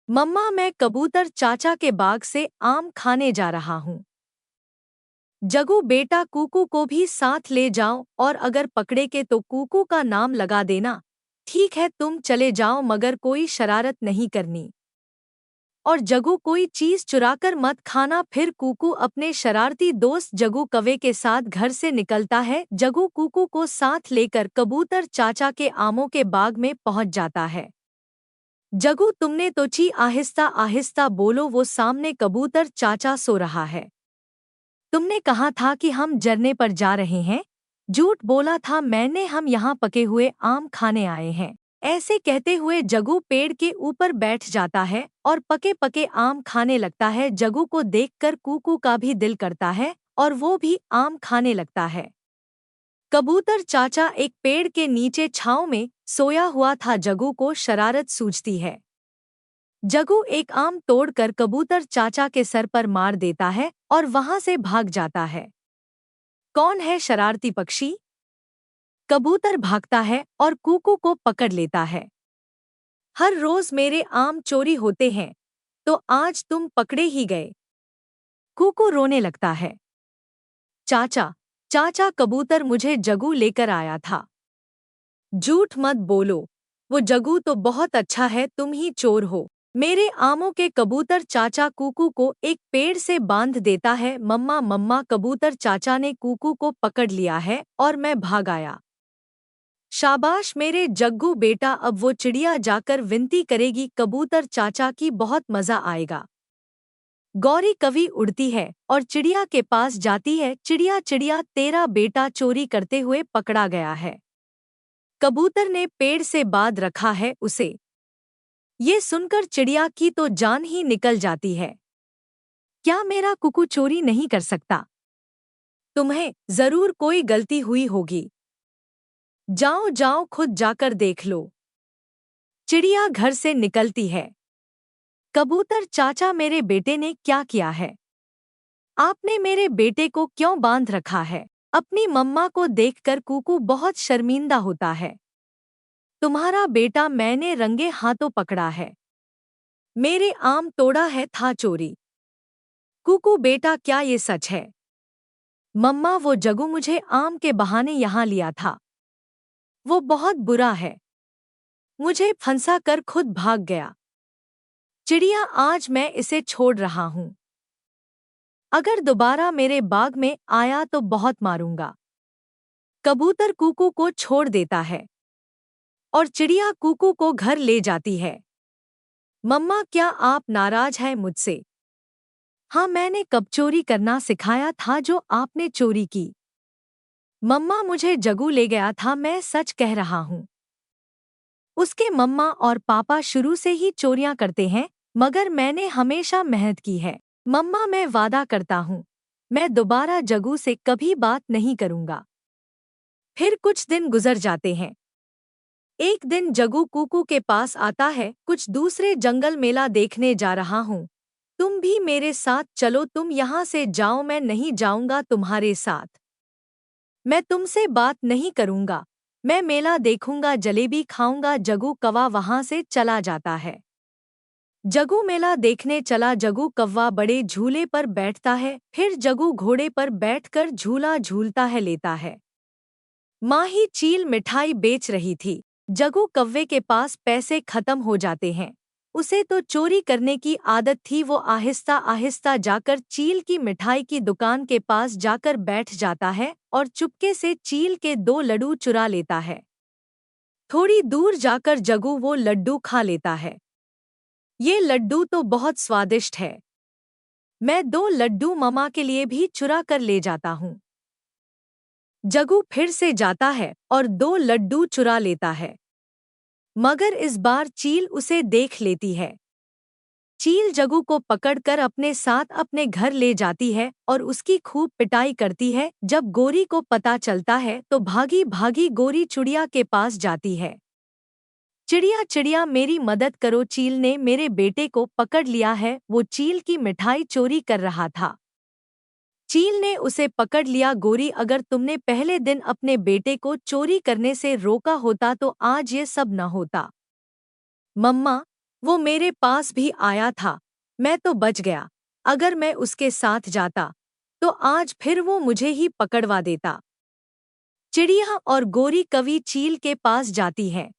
मम्मा, मैं कबूतर चाचा के बाग से आम खाने जा रहा हूँ। जगू बेटा, कूकू को भी साथ ले जाओ और अगर पकड़े के तो कूकू का नाम लगा देना। ठीक है, तुम चले जाओ मगर कोई शरारत नहीं करनी। और जगू, कोई चीज चुराकर मत खाना। फिर कूकू अपने शरारती दोस्त जगू कौवे के साथ घर से निकलता है। जगू कूकू को साथ लेकर कबूतर चाचा के आमों के बाग में पहुंच जाता है। जगू, तुमने तो ची आहिस्ता आहिस्ता बोलो, वो सामने कबूतर चाचा सो रहा है। तुमने कहा था कि हम झरने पर जा रहे हैं। झूठ बोला था मैंने, हम यहाँ पके हुए आम खाने आए हैं। ऐसे कहते हुए जगू पेड़ के ऊपर बैठ जाता है और पके पके आम खाने लगता है। जगू को देखकर कूकू का भी दिल करता है और वो भी आम खाने लगता है। कबूतर चाचा एक पेड़ के नीचे छांव में सोया हुआ था। जगू को शरारत सूझती है। जगू एक आम तोड़कर कबूतर चाचा के सर पर मार देता है और वहां से भाग जाता है। कौन है शरारती पक्षी? कबूतर भागता है और कूकू को पकड़ लेता है। हर रोज मेरे आम चोरी होते हैं, तो आज तुम पकड़े ही गए। कूकू रोने लगता है। चाचा, चाचा, कबूतर मुझे जगू लेकर आया था। झूठ मत बोलो, वो जगू तो बहुत अच्छा है, तुम ही चोर हो। मेरे आमों के कबूतर चाचा कूकू को एक पेड़ से बांध देता है। मम्मा, मम्मा, कबूतर चाचा ने कूकू को पकड़ लिया है और मैं भाग आया। शाबाश मेरे जग्गू बेटा, अब वो चिड़िया जाकर विनती करेगी कबूतर चाचा की, बहुत मजा आएगा। गौरी कवि उड़ती है और चिड़िया के पास जाती है। चिड़िया, चिड़िया, तेरा बेटा चोरी करते हुए पकड़ा गया है। कबूतर ने पेड़ से बांध रखा है उसे। ये सुनकर चिड़िया की तो जान ही निकल जाती है। क्या मेरा कुकू चोरी नहीं कर सकता? तुम्हें जरूर कोई गलती हुई होगी। जाओ जाओ, खुद जाकर देख लो। चिड़िया घर से निकलती है। कबूतर चाचा, मेरे बेटे ने क्या किया है? आपने मेरे बेटे को क्यों बांध रखा है? अपनी मम्मा को देखकर कूकू बहुत शर्मिंदा होता है। तुम्हारा बेटा मैंने रंगे हाथों पकड़ा है। मेरे आम तोड़ा है था चोरी। कूकू बेटा, क्या ये सच है? मम्मा, वो जगू मुझे आम के बहाने यहाँ लिया था। वो बहुत बुरा है, मुझे फंसा कर खुद भाग गया। चिड़िया, आज मैं इसे छोड़ रहा हूँ। अगर दोबारा मेरे बाग में आया तो बहुत मारूंगा। कबूतर कूकू को छोड़ देता है और चिड़िया कूकू को घर ले जाती है। मम्मा, क्या आप नाराज हैं मुझसे? हाँ, मैंने कब चोरी करना सिखाया था जो आपने चोरी की? मम्मा, मुझे जगू ले गया था, मैं सच कह रहा हूँ। उसके मम्मा और पापा शुरू से ही चोरियां करते हैं, मगर मैंने हमेशा मेहनत की है। मम्मा, मैं वादा करता हूँ, मैं दोबारा जगू से कभी बात नहीं करूँगा। फिर कुछ दिन गुजर जाते हैं। एक दिन जगू कूकू के पास आता है। कुछ दूसरे जंगल मेला देखने जा रहा हूँ, तुम भी मेरे साथ चलो। तुम यहाँ से जाओ, मैं नहीं जाऊँगा तुम्हारे साथ। मैं तुमसे बात नहीं करूँगा, मैं मेला देखूंगा, जलेबी खाऊंगा। जगू कौवा वहां से चला जाता है। जगू मेला देखने चला। जगू कौवा बड़े झूले पर बैठता है। फिर जगू घोड़े पर बैठकर झूला झूलता है, लेता है। माही चील मिठाई बेच रही थी। जगू कौवे के पास पैसे खत्म हो जाते हैं। उसे तो चोरी करने की आदत थी। वो आहिस्ता आहिस्ता जाकर चील की मिठाई की दुकान के पास जाकर बैठ जाता है और चुपके से चील के 2 लड्डू चुरा लेता है। थोड़ी दूर जाकर जगू वो लड्डू खा लेता है। ये लड्डू तो बहुत स्वादिष्ट है, मैं 2 लड्डू मम्मा के लिए भी चुरा कर ले जाता हूँ। जगू फिर से जाता है और 2 लड्डू चुरा लेता है, मगर इस बार चील उसे देख लेती है। चील जगू को पकड़कर अपने साथ अपने घर ले जाती है और उसकी खूब पिटाई करती है। जब गोरी को पता चलता है तो भागी भागी गोरी चिड़िया के पास जाती है। चिड़िया, चिड़िया, मेरी मदद करो, चील ने मेरे बेटे को पकड़ लिया है। वो चील की मिठाई चोरी कर रहा था। चील ने उसे पकड़ लिया। गोरी, अगर तुमने पहले दिन अपने बेटे को चोरी करने से रोका होता तो आज ये सब न होता। मम्मा, वो मेरे पास भी आया था, मैं तो बच गया। अगर मैं उसके साथ जाता तो आज फिर वो मुझे ही पकड़वा देता। चिड़िया और गोरी कवि चील के पास जाती है।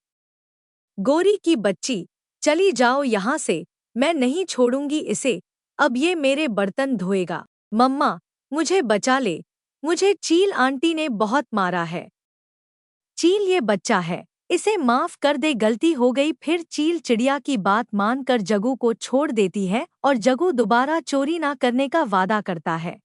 गोरी की बच्ची, चली जाओ यहाँ से, मैं नहीं छोड़ूंगी इसे, अब ये मेरे बर्तन धोएगा। मम्मा, मुझे बचा ले, मुझे चील आंटी ने बहुत मारा है। चील ये बच्चा है, इसे माफ कर दे, गलती हो गई। फिर चील चिड़िया की बात मानकर जग्गू को छोड़ देती है और जग्गू दोबारा चोरी ना करने का वादा करता है।